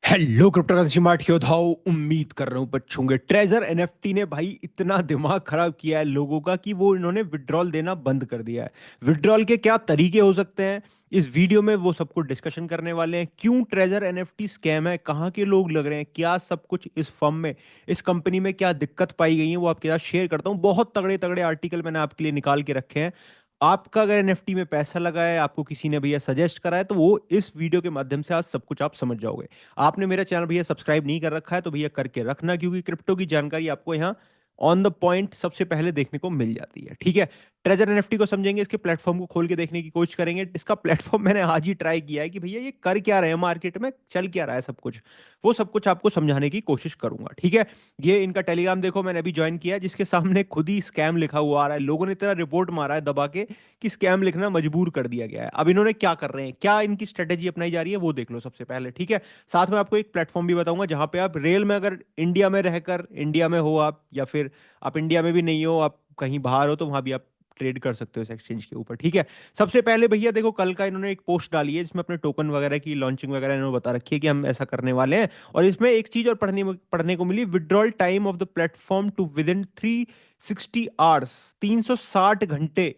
Hello cryptocurrency mart योद्धाओ, उम्मीद कर रहा हूँ बच होंगे। ट्रेजर एनएफटी ने भाई इतना दिमाग खराब किया है लोगों का कि वो इन्होंने विड्रॉल देना बंद कर दिया है। विड्रॉल के क्या तरीके हो सकते हैं, इस वीडियो में वो सब कुछ डिस्कशन करने वाले हैं। क्यों ट्रेजर एनएफटी स्कैम है, कहाँ के लोग लग रहे हैं, क्या सब कुछ इस फर्म में, इस कंपनी में क्या दिक्कत पाई गई है, वो आपके साथ शेयर करता हूँ। बहुत तगड़े तगड़े आर्टिकल मैंने आपके लिए निकाल के रखे हैं। आपका अगर एनएफटी में पैसा लगा है, आपको किसी ने भैया सजेस्ट करा है, तो वो इस वीडियो के माध्यम से आज सब कुछ आप समझ जाओगे। आपने मेरा चैनल भैया सब्सक्राइब नहीं कर रखा है तो भैया करके रखना, क्योंकि क्रिप्टो की जानकारी आपको यहाँ ऑन द पॉइंट सबसे पहले देखने को मिल जाती है। ठीक है, ट्रेजर एनएफटी को समझेंगे, इसके प्लेटफॉर्म को खोल के देखने की कोशिश करेंगे। इसका प्लेटफॉर्म मैंने आज ही ट्राई किया है कि भैया ये कर क्या रहे हैं, मार्केट में चल क्या रहा है, सब कुछ वो सब कुछ आपको समझाने की कोशिश करूंगा। ठीक है, ये इनका टेलीग्राम देखो, मैंने अभी ज्वाइन किया है, जिसके सामने खुद ही स्कैम लिखा हुआ आ रहा है। लोगों ने इतना रिपोर्ट मारा है दबा के कि स्कैम लिखना मजबूर कर दिया गया है। अब इन्होंने क्या कर रहे हैं, क्या इनकी स्ट्रेटेजी अपनाई जा रही है, वो देख लो सबसे पहले। ठीक है, साथ में आपको एक प्लेटफॉर्म भी बताऊंगा जहां पे आप रेल में, अगर इंडिया में रहकर, इंडिया में हो आप, या फिर आप इंडिया में भी नहीं हो, आप कहीं बाहर हो, तो वहां भी आप ट्रेड कर सकते हो इस एक्सचेंज के ऊपर। ठीक है, सबसे पहले भैया देखो, कल का इन्होंने एक पोस्ट डाली है जिसमें अपने टोकन वगैरह की लॉन्चिंग वगैरह इन्होंने बता रखी है कि हम ऐसा करने वाले हैं। और इसमें एक चीज और पढ़ने को मिली, withdrawal time of the platform to within 360 hours, 360 घंटे।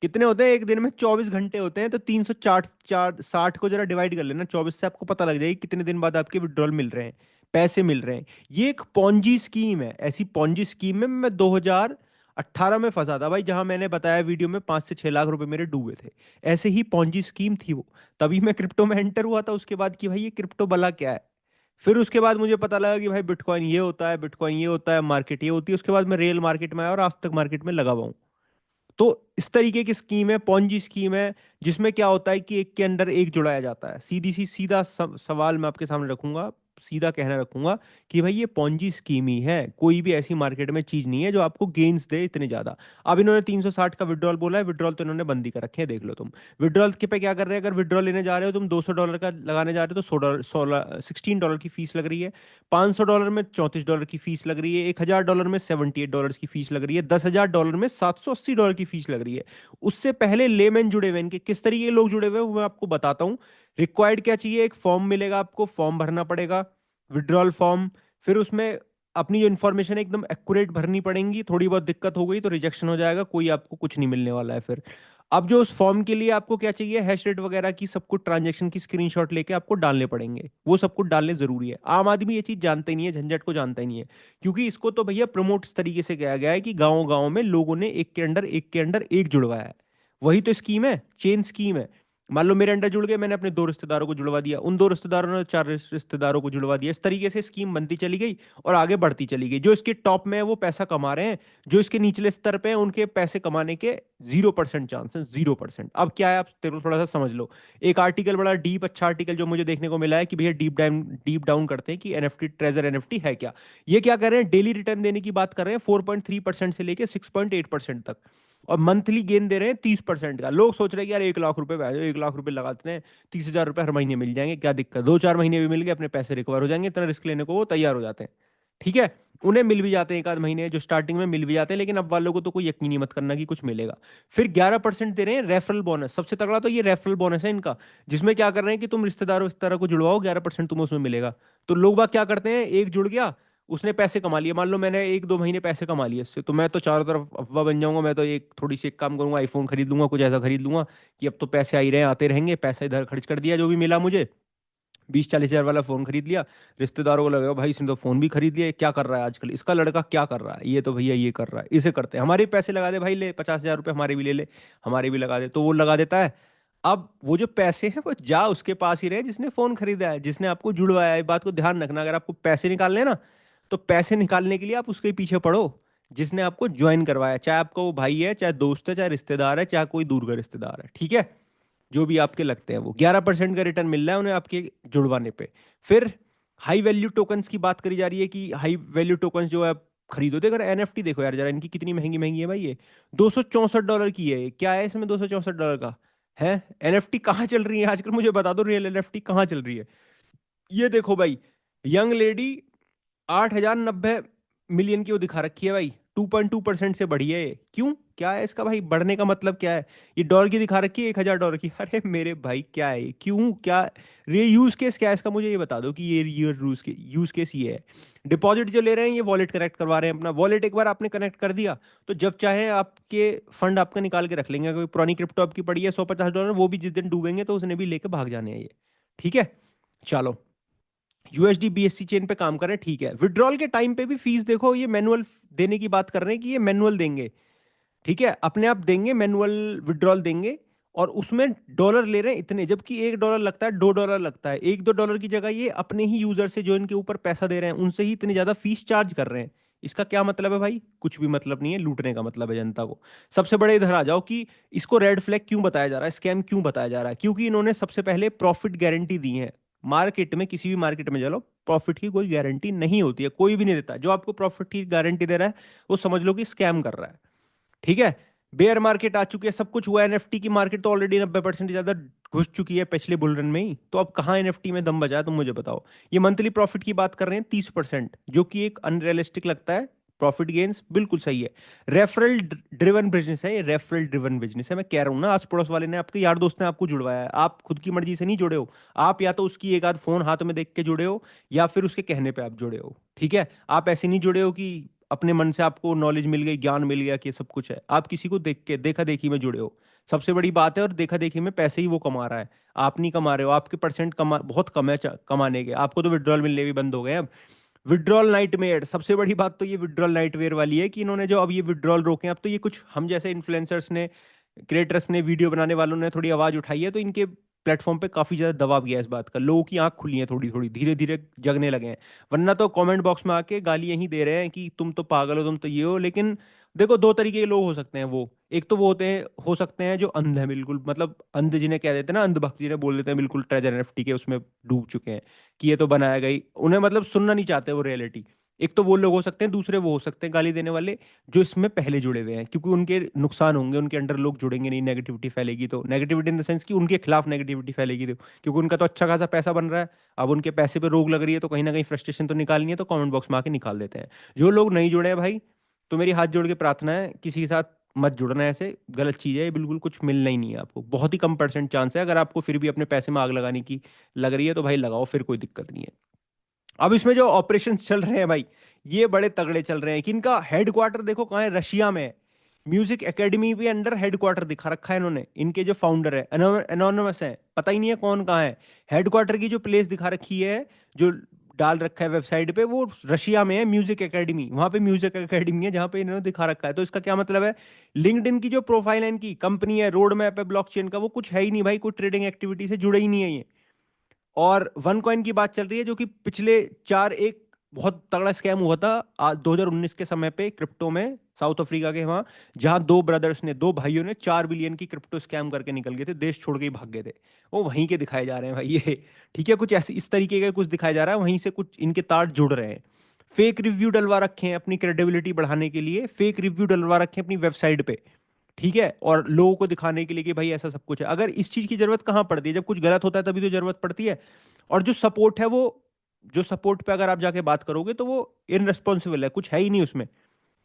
कितने होते हैं एक दिन में? 24 घंटे होते हैं, तो 360 को जरा डिवाइड कर लेना 24 से, आपको पता लग जाएगी कितने दिन बाद आपके विड्रॉल मिल रहे हैं, पैसे मिल रहे हैं। ये एक पॉन्जी स्कीम है। ऐसी पॉन्जी स्कीम में मैं 2018 में फंसा था भाई, जहां मैंने बताया वीडियो में 5 से 6 लाख रुपए मेरे डूबे थे। ऐसे ही पॉन्जी स्कीम थी वो। तभी मैं क्रिप्टो में एंटर हुआ था, उसके बाद कि भाई ये क्रिप्टो भला क्या है। फिर उसके बाद मुझे पता लगा कि भाई बिटकॉइन ये होता है, बिटकॉइन ये होता है, मार्केट ये होती है। उसके बाद मैं रियल मार्केट में आया और आज तक मार्केट में लगा हुआ हूं। तो इस तरीके की स्कीम है, पॉन्जी स्कीम है, जिसमें क्या होता है कि एक के अंदर एक जुड़ाया जाता है। सीधा सवाल मैं आपके सामने रखूंगा, सीधा कहना रखूंगा कि भाई ये पॉन्जी स्कीम ही है। कोई भी ऐसी मार्केट में चीज नहीं है जो आपको गेन्स दे इतने ज्यादा। अब इन्होंने 360 का विड्रॉल बोला है, विड्रॉल तो इन्होंने बंदी कर रखे हैं, देख लो तुम। विड्रॉल के पे क्या कर रहे हैं, अगर विड्रॉल लेने जा रहे हो तुम, $200 का लगाने जा रहे हो तो $100, 16 डॉलर की फीस लग रही है। $500 में $34 की फीस लग रही है। $1000 में $78 की फीस लग रही है। $10,000 में $780 की फीस लग रही है। उससे पहले लेमैन जुड़े हुए हैं। इनके किस तरीके के लोग जुड़े हुए हैं वो मैं आपको बताता हूँ। रिक्वायर्ड क्या चाहिए, एक फॉर्म मिलेगा आपको, फॉर्म भरना पड़ेगा, विड्रॉल फॉर्म। फिर उसमें अपनी जो इन्फॉर्मेशन है एकदम एक्यूरेट भरनी पड़ेंगी। थोड़ी बहुत दिक्कत हो गई तो रिजेक्शन हो जाएगा, कोई आपको कुछ नहीं मिलने वाला है फिर। अब जो उस फॉर्म के लिए आपको क्या चाहिए, हैश रेट वगैरह की सब कुछ, ट्रांजैक्शन की स्क्रीनशॉट लेके आपको डालने पड़ेंगे। वो सब कुछ डालने जरूरी है। आम आदमी ये चीज जानता ही नहीं है, झंझट को जानता ही नहीं है। क्योंकि इसको तो भैया प्रमोट इस तरीके से किया गया है कि गांव गांव में लोगों ने एक के अंडर एक के अंडर एक जुड़वाया है। वही तो स्कीम है, चेन स्कीम है। मान लो मेरे अंडर जुड़ गए, मैंने अपने 2 रिश्तेदारों को जुड़वा दिया, उन 2 रिश्तेदारों ने 4 रिश्तेदारों को जुड़वा दिया। इस तरीके से स्कीम बनती चली गई और आगे बढ़ती चली गई। जो इसके टॉप में है वो पैसा कमा रहे हैं, जो इसके निचले स्तर पे हैं उनके पैसे कमाने के 0% चांस है, 0%। अब क्या है, आप तेरे को थोड़ा सा समझ लो। एक आर्टिकल, बड़ा डीप अच्छा आर्टिकल जो मुझे देखने को मिला है कि भैया डीप डाउन करते हैं कि एनएफटी, ट्रेजर एनएफटी है क्या। ये क्या कर रहे हैं, डेली रिटर्न देने की बात कर रहे हैं, 4.3% से लेके 6.8% तक। और मंथली गेन दे रहे हैं 30% का। लोग सोच रहे हैं कि यार 1 लाख रुपए, 1 लाख रुपए लगाते हैं, 30,000 रुपए हर महीने मिल जाएंगे, क्या दिक्कत, 2 4 महीने भी मिल गए अपने पैसे रिकवर हो जाएंगे, इतना रिस्क लेने को वो तैयार हो जाते हैं। ठीक है, उन्हें मिल भी जाते हैं 1 आध महीने, जो स्टार्टिंग में मिल भी जाते हैं, लेकिन अब वालों को तो कोई यकीन ही मत करना कि कुछ मिलेगा। फिर 11% दे रहे हैं रेफरल बोनस। सबसे तगड़ा तो ये रेफरल बोनस है इनका, जिसमें क्या कर रहे हैं कि तुम रिश्तेदारों इस तरह को जुड़वाओ, 11% तुम्हें उसमें मिलेगा। तो लोग बाग क्या करते हैं, एक जुड़ गया, उसने पैसे कमा लिए, मान लो मैंने 1 2 महीने पैसे कमा लिए इससे, तो मैं तो चारों तरफ अफवाह बन जाऊंगा। मैं तो एक थोड़ी सी एक काम करूंगा, आईफोन खरीद लूंगा, कुछ ऐसा खरीद लूंगा कि अब तो पैसे आ ही रहे हैं, आते रहेंगे, पैसा इधर खर्च कर दिया जो भी मिला मुझे। 20 40 हजार वाला फोन खरीद लिया। रिश्तेदारों को लगा भाई इसने तो फोन भी खरीद लिया, क्या कर रहा है आजकल, इसका लड़का क्या कर रहा है, ये तो भैया ये कर रहा है, इसे करते हैं, हमारे भी पैसे लगा दे भाई, ले 50,000 रुपये हमारे भी ले ले, हमारे भी लगा दे, तो वो लगा देता है। अब वो जो पैसे हैं वो जा उसके पास ही रहे जिसने फोन खरीदा है, जिसने आपको जुड़वाया है। इस बात को ध्यान रखना, अगर आपको पैसे निकालने हैं ना, तो पैसे निकालने के लिए आप उसके पीछे पड़ो जिसने आपको ज्वाइन करवाया, चाहे आपका वो भाई है, चाहे दोस्त है, चाहे रिश्तेदार है, चाहे कोई दूर का रिश्तेदार है। ठीक है, जो भी आपके लगते हैं वो 11% का रिटर्न मिल रहा है उन्हें आपके जुड़वाने पे। फिर हाई वैल्यू टोकन्स की बात करी जा रही है कि हाई वैल्यू टोकन्स जो है आप खरीदो। देखो एनएफटी देखो यार जरा, इनकी कितनी महंगी महंगी है भाई ये। $264 की है ये। क्या है इसमें $264 का है? एनएफटी कहाँ चल रही है आजकल, मुझे बता दो, रियल एनएफटी कहाँ चल रही है। ये देखो भाई, यंग लेडी 8,090 मिलियन की वो दिखा रखी है भाई। 2.2% से बढ़ी है ये। क्यों, क्या है इसका भाई बढ़ने का मतलब क्या है? ये डॉलर की दिखा रखी है, 1,000 डॉलर की। अरे मेरे भाई क्या है ये? क्यों, क्या रे यूज केस क्या है इसका? मुझे ये बता दो कि ये यूज केस ये है। डिपॉजिट जो ले रहे हैं ये वॉलेट कनेक्ट करवा रहे हैं अपना। वॉलेट एक बार आपने कनेक्ट कर दिया तो जब चाहे आपके फंड आपका निकाल के रख लेंगे। कोई पुरानी क्रिप्टो आपकी पड़ी है 150 डॉलर, वो भी जिस दिन डूबेंगे तो उसने भी लेके भाग जाने हैं ये। ठीक है, चलो। यूएसडी बीएससी चेन पे काम कर रहे हैं, ठीक है। विड्रॉल के टाइम पे भी फीस देखो, ये मैनुअल देने की बात कर रहे हैं कि ये मैनुअल देंगे। ठीक है, अपने आप देंगे, मैनुअल विड्रॉल देंगे। और उसमें डॉलर ले रहे हैं इतने, जबकि $1 लगता है, $2 लगता है। 1-2 डॉलर की जगह ये अपने ही यूजर से जो इनके ऊपर पैसा दे रहे हैं उनसे ही इतनी ज्यादा फीस चार्ज कर रहे हैं। इसका क्या मतलब है भाई? कुछ भी मतलब नहीं है, लूटने का मतलब है जनता को। सबसे बड़े इधर आ जाओ कि इसको रेड फ्लैग क्यों बताया जा रहा है, स्कैम क्यों बताया जा रहा है? क्योंकि इन्होंने सबसे पहले प्रॉफिट गारंटी दी है। मार्केट में, किसी भी मार्केट में चलो, प्रॉफिट की कोई गारंटी नहीं होती है, कोई भी नहीं देता। जो आपको प्रॉफिट की गारंटी दे रहा है वो समझ लो कि स्कैम कर रहा है। ठीक है, बेयर मार्केट आ चुकी है, सब कुछ हुआ है। एनएफटी की मार्केट तो ऑलरेडी 90% ज्यादा घुस चुकी है पिछले बुल रन में ही। तो अब कहाँ एनएफटी में दम बचा है, तुम मुझे बताओ। ये मंथली प्रॉफिट की बात कर रहे हैं 30%, जो कि एक अनरियलिस्टिक लगता है। प्रॉफिट गेन्स बिल्कुल सही है। रेफरल ड्रिवन बिजनेस है ये, रेफरल ड्रिवन बिजनेस है। मैं कह रहा हूं ना, आस पड़ोस वाले ने, आपके यार दोस्त ने आपको जुड़वाया है, आप खुद की मर्जी से नहीं जुड़े हो। आप या तो उसकी एक आध फोन हाथ में देख के जुड़े हो, या फिर उसके कहने पे आप जुड़े हो। ठीक है, आप ऐसे नहीं जुड़े हो कि अपने मन से आपको नॉलेज मिल गई, ज्ञान मिल गया कि सब कुछ है। आप किसी को देख के, देखा देखी में जुड़े हो, सबसे बड़ी बात है। और देखा देखी में पैसे ही वो कमा रहा है, आप नहीं कमा रहे हो। आपके परसेंट कमा बहुत कम है कमाने के। आपको तो विड्रॉल मिलने भी बंद हो गए अब। विड्रॉल नाइटमेयर, सबसे बड़ी बात तो ये विड्रॉल नाइटमेयर वाली है कि इन्होंने जो अब ये विड्रॉल रोके हैं, अब तो ये कुछ हम जैसे इन्फ्लुएंसर्स ने, क्रिएटर्स ने, वीडियो बनाने वालों ने थोड़ी आवाज उठाई है, तो इनके प्लेटफॉर्म पे काफी ज्यादा दबाव गया है इस बात का। लोगों की आंख खुली है, थोड़ी थोड़ी धीरे धीरे जगने लगे हैं। वरना तो कमेंट बॉक्स में आके गाली यही दे रहे हैं कि तुम तो पागल हो, तुम तो ये हो। लेकिन देखो, दो तरीके के लोग हो सकते हैं वो। एक तो वो होते हैं, हो सकते हैं जो अंध है बिल्कुल, मतलब अंध जिन्हें कह देते हैं ना, अंधभक्त जिन्हें बोल देते हैं, बिल्कुल ट्रेजर एनएफटी के उसमें डूब चुके हैं कि ये तो बनाया गई, उन्हें मतलब सुनना नहीं चाहते वो रियलिटी। एक तो वो लोग हो सकते हैं, दूसरे वो हो सकते हैं गाली देने वाले, जो इसमें पहले जुड़े हुए हैं, क्योंकि उनके नुकसान होंगे, उनके अंडर लोग जुड़ेंगे नहीं, नेगेटिविटी फैलेगी। तो नेगेटिविटी इन द सेंस कि उनके खिलाफ नेगेटिविटी फैलेगी, तो क्योंकि उनका तो अच्छा खासा पैसा बन रहा है। अब उनके पैसे पे रोक लग रही है, तो कहीं ना कहीं फ्रस्ट्रेशन तो निकालनी है, तो कमेंट बॉक्स में आके निकाल देते हैं। जो लोग नहीं जुड़े हैं भाई, तो मेरी हाथ जोड़ के प्रार्थना है, किसी के साथ मत जुड़ना है। ऐसे गलत चीज़ है ये, बिल्कुल कुछ मिलना ही नहीं है आपको। बहुत ही कम परसेंट चांस है। अगर आपको फिर भी अपने पैसे में आग लगाने की लग रही है तो भाई लगाओ, फिर कोई दिक्कत नहीं है। अब इसमें जो ऑपरेशन चल रहे हैं भाई, ये बड़े तगड़े चल रहे हैं। कि इनका हेडक्वार्टर देखो कहाँ है, रशिया में है। म्यूजिक एकेडमी के अंडर हेडक्वार्टर दिखा रखा है इन्होंने। इनके जो फाउंडर है एनोनिमस है, पता ही नहीं है कौन कहाँ है। हेडक्वार्टर की जो प्लेस दिखा रखी है, जो डाल रखा है वेबसाइट पे, वो रशिया में है। म्यूजिक एकेडमी, वहां पे म्यूजिक एकेडमी है जहां पे इन्होंने दिखा रखा है। तो इसका क्या मतलब है? लिंक्डइन की जो प्रोफाइल है, इनकी कंपनी है, रोड मैप है ब्लॉकचेन का, वो कुछ है ही नहीं भाई, कोई ट्रेडिंग एक्टिविटी से जुड़े ही नहीं है ये। और वन कॉइन की बात चल रही है, जो कि पिछले चार एक बहुत तगड़ा स्कैम हुआ था आज 2019 के समय पे क्रिप्टो में, साउथ अफ्रीका के वहां, जहां दो ब्रदर्स ने, दो भाइयों ने 4 बिलियन की क्रिप्टो स्कैम करके निकल गए थे, देश छोड़ के ही भाग गए थे। वो वहीं के दिखाए जा रहे हैं भाई ये। ठीक है, कुछ ऐसे इस तरीके का कुछ दिखाया जा रहा है, वहीं से कुछ इनके तार जुड़ रहे हैं। फेक रिव्यू डलवा रखे हैं अपनी क्रेडिबिलिटी बढ़ाने के लिए, फेक रिव्यू डलवा रखे हैं अपनी वेबसाइट पे। ठीक है, और लोगों को दिखाने के लिए कि भाई ऐसा सब कुछ है। अगर इस चीज की जरूरत कहाँ पड़ती है? जब कुछ गलत होता है तभी तो जरूरत पड़ती है। और जो सपोर्ट है वो, जो सपोर्ट पे अगर आप जाके बात करोगे तो वो इनरिस्पॉन्सिबल है, कुछ है ही नहीं उसमें।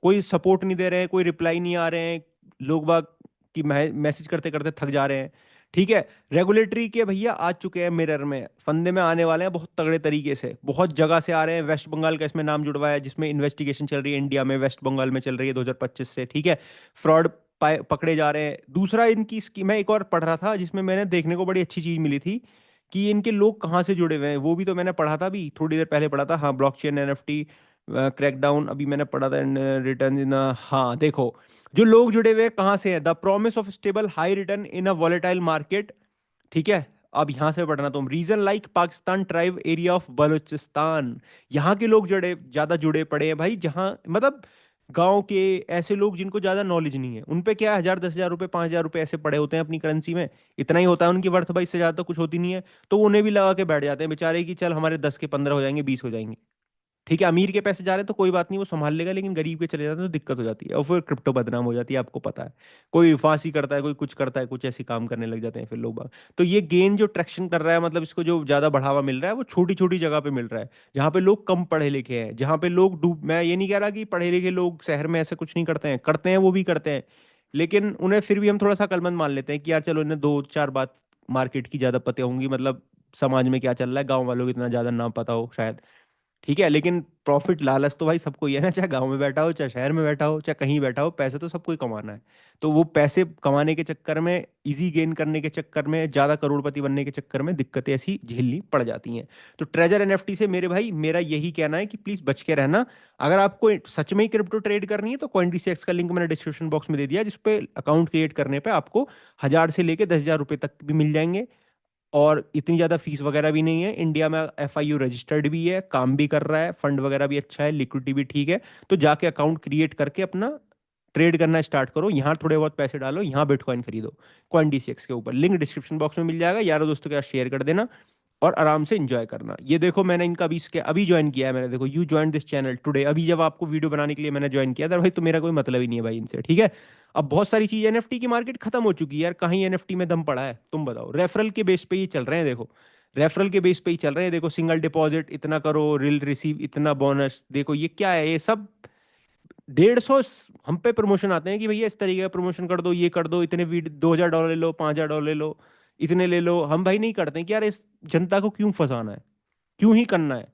कोई सपोर्ट नहीं दे रहे हैं, कोई रिप्लाई नहीं आ रहे हैं। लोग बाग की मैसेज करते करते थक जा रहे हैं। ठीक है, रेगुलेटरी के भैया आ चुके हैं मिरर में, फंदे में आने वाले हैं बहुत तगड़े तरीके से, बहुत जगह से आ रहे हैं। वेस्ट बंगाल का इसमें नाम जुड़वाया है, जिसमें इन्वेस्टिगेशन चल रही है इंडिया में, वेस्ट बंगाल में चल रही है 2025 से। ठीक है, फ्रॉड पकड़े जा रहे हैं। दूसरा, इनकी स्कीम, मैं एक और पढ़ रहा था जिसमें मैंने देखने को बड़ी अच्छी चीज मिली थी, कि इनके लोग कहाँ से जुड़े हुए हैं, वो भी तो मैंने पढ़ा था अभी थोड़ी देर पहले पढ़ा था। हाँ, ब्लॉकचेन एनएफटी क्रैकडाउन, अभी मैंने पढ़ा था रिटर्न इन, हाँ देखो, जो लोग जुड़े हुए हैं कहाँ से हैं। The promise of stable high return in a volatile market. ठीक है, अब यहां से पढ़ना तुम। Region like Pakistan tribe area of Balochistan, यहाँ के लोग जुड़े, ज्यादा जुड़े पड़े हैं भाई। जहाँ मतलब गांव के ऐसे लोग जिनको ज्यादा नॉलेज नहीं है, उन पे क्या 1,000 10,000 रुपए 5,000 रुपए ऐसे पड़े होते हैं अपनी करेंसी में। इतना ही होता है उनकी वर्थ भाई, इससे ज्यादा तो कुछ होती नहीं है। तो वो उन्हें भी लगा के बैठ जाते हैं बेचारे कि चल हमारे 10 के 15 हो जाएंगे, 20 हो जाएंगे। ठीक है, अमीर के पैसे जा रहे हैं तो कोई बात नहीं, वो संभाल लेगा, लेकिन गरीब के चले जाते हैं तो दिक्कत हो जाती है, और फिर क्रिप्टो बदनाम हो जाती है, आपको पता है। कोई फांसी करता है, कोई कुछ करता है, कुछ ऐसे काम करने लग जाते हैं फिर लोग बाग। तो ये गेन जो ट्रैक्शन कर रहा है, मतलब इसको जो ज्यादा बढ़ावा मिल रहा है वो छोटी छोटी जगह पे मिल रहा है, जहाँ पे लोग कम पढ़े लिखे हैं, जहाँ पे लोग डूब, मैं ये नहीं कह रहा कि पढ़े लिखे लोग शहर में ऐसे कुछ नहीं करते हैं, करते हैं, वो भी करते हैं, लेकिन उन्हें फिर भी हम थोड़ा सा अक्लमंद मान लेते हैं कि यार चलो इन्हें दो चार बात मार्केट की ज्यादा पता होंगी, मतलब समाज में क्या चल रहा है, गांव वालों को इतना ज्यादा ना पता हो शायद। ठीक है, लेकिन प्रॉफिट लालच तो भाई सबको ही है ना, चाहे गांव में बैठा हो, चाहे शहर में बैठा हो, चाहे कहीं बैठा हो, पैसे तो सबको ही कमाना है। तो वो पैसे कमाने के चक्कर में, इजी गेन करने के चक्कर में, ज्यादा करोड़पति बनने के चक्कर में दिक्कतें ऐसी झेलनी पड़ जाती हैं। तो ट्रेजर एनएफटी से मेरे भाई मेरा यही कहना है कि प्लीज बच के रहना। अगर आपको सच में ही क्रिप्टो ट्रेड करनी है तो CoinDCX का लिंक मैंने डिस्क्रिप्शन बॉक्स में दे दिया, जिसपे अकाउंट क्रिएट करने पे आपको 1,000 से लेके 10,000 रुपए तक भी मिल जाएंगे। और इतनी ज़्यादा फीस वगैरह भी नहीं है, इंडिया में FIU रजिस्टर्ड भी है, काम भी कर रहा है, फंड वगैरह भी अच्छा है, लिक्विडिटी भी ठीक है। तो जाके अकाउंट क्रिएट करके अपना ट्रेड करना स्टार्ट करो, यहाँ थोड़े बहुत पैसे डालो, यहाँ बिटकॉइन खरीदो CoinDCX के ऊपर, लिंक डिस्क्रिप्शन बॉक्स में मिल जाएगा, यारों दोस्तों के साथ शेयर कर देना और आराम से एंजॉय करना। ये देखो मैंने इनका अभी इसके अभी ज्वाइन किया है मैंने, देखो you join this channel today, अभी जब आपको वीडियो बनाने के लिए मैंने ज्वाइन किया था भाई, तो मेरा कोई मतलब ही नहीं है भाई इनसे, ठीक है। अब बहुत सारी चीज NFT की मार्केट खत्म हो चुकी है यार, कहीं NFT में दम पड़ा है तुम बताओ, रेफरल के बेस पे ही चल रहे हैं देखो, रेफरल के बेस पे ही चल रहे हैं देखो, सिंगल डिपॉजिट इतना करो, रिल रिसीव इतना बोनस, देखो ये क्या है, ये सब 150 हम पे प्रमोशन आते हैं कि भैया इस तरीके का प्रमोशन कर दो, ये कर दो, इतने $2,000 ले लो, $5,000 ले लो, इतने ले लो, हम भाई नहीं करते हैं कि यार इस जनता को क्यों फंसाना है, क्यों ही करना है।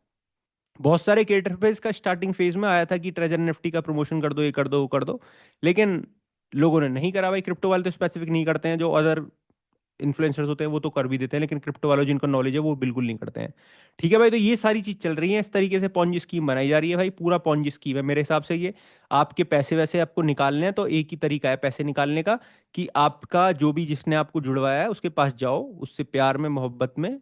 बहुत सारे क्रिएटर पे इसका स्टार्टिंग फेज में आया था कि ट्रेजर NFT का प्रमोशन कर दो, ये कर दो, वो कर दो, लेकिन लोगों ने नहीं करा भाई। क्रिप्टो वाले तो स्पेसिफिक नहीं करते हैं, जो अदर इन्फ्लुएंसर्स होते हैं वो तो कर भी देते हैं, लेकिन क्रिप्टो वालों जिनको नॉलेज है वो बिल्कुल नहीं करते हैं। ठीक है भाई, तो ये सारी चीज चल रही है, इस तरीके से पॉन्जी स्कीम बनाई जा रही है भाई, पूरा पॉन्जी स्कीम है मेरे हिसाब से ये। आपके पैसे वैसे आपको निकालने हैं तो एक ही तरीका है पैसे निकालने का, कि आपका जो भी जिसने आपको जुड़वाया है उसके पास जाओ, उससे प्यार में, मोहब्बत में,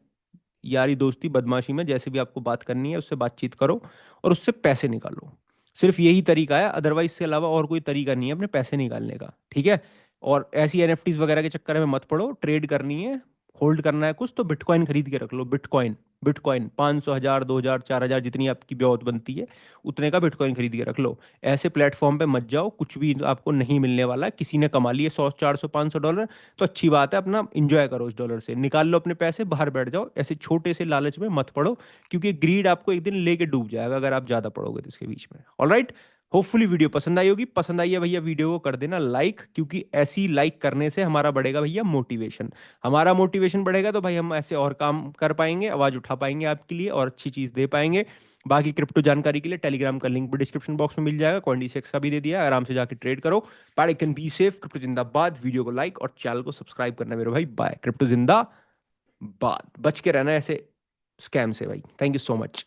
यारी दोस्ती बदमाशी में, जैसे भी आपको बात करनी है उससे बातचीत करो और उससे पैसे निकालो। सिर्फ यही तरीका है, अदरवाइज इसके अलावा और कोई तरीका नहीं है अपने पैसे निकालने का, ठीक है। और ऐसी NFTs वगैरह के चक्कर में मत पड़ो, ट्रेड करनी है, होल्ड करना है कुछ तो बिटकॉइन खरीद के रख लो, बिटकॉइन, बिटकॉइन 500, 1,000, 2,000, 4,000 जितनी आपकी ब्याज बनती है उतने का बिटकॉइन खरीद के रख लो। ऐसे प्लेटफॉर्म पे मत जाओ, कुछ भी आपको नहीं मिलने वाला है, किसी ने कमा लिए 100, 400, $500, तो अच्छी बात है, अपना इंजॉय करो उस डॉलर से, निकाल लो अपने पैसे, बाहर बैठ जाओ, ऐसे छोटे से लालच में मत पड़ो, क्योंकि ग्रीड आपको एक दिन लेके डूब जाएगा अगर आप ज्यादा पड़ोगे तो इसके बीच में। ऑलराइट, होपफुली वीडियो पसंद आई होगी, पसंद आई है भैया वीडियो को कर देना लाइक, क्योंकि ऐसी लाइक करने से हमारा बढ़ेगा भैया मोटिवेशन, हमारा मोटिवेशन बढ़ेगा तो भाई हम ऐसे और काम कर पाएंगे, आवाज उठा पाएंगे आपके लिए और अच्छी चीज दे पाएंगे। बाकी क्रिप्टो जानकारी के लिए टेलीग्राम का लिंक भी डिस्क्रिप्शन बॉक्स में मिल जाएगा, CoinDCX का भी दे दिया है, आराम से जाके ट्रेड करो। Bye, can be safe, crypto जिंदाबाद, वीडियो को लाइक और चैनल को सब्सक्राइब करना मेरे भाई, बाय, क्रिप्टो जिंदाबाद, बच के रहना ऐसे स्कैम से भाई, थैंक यू सो मच।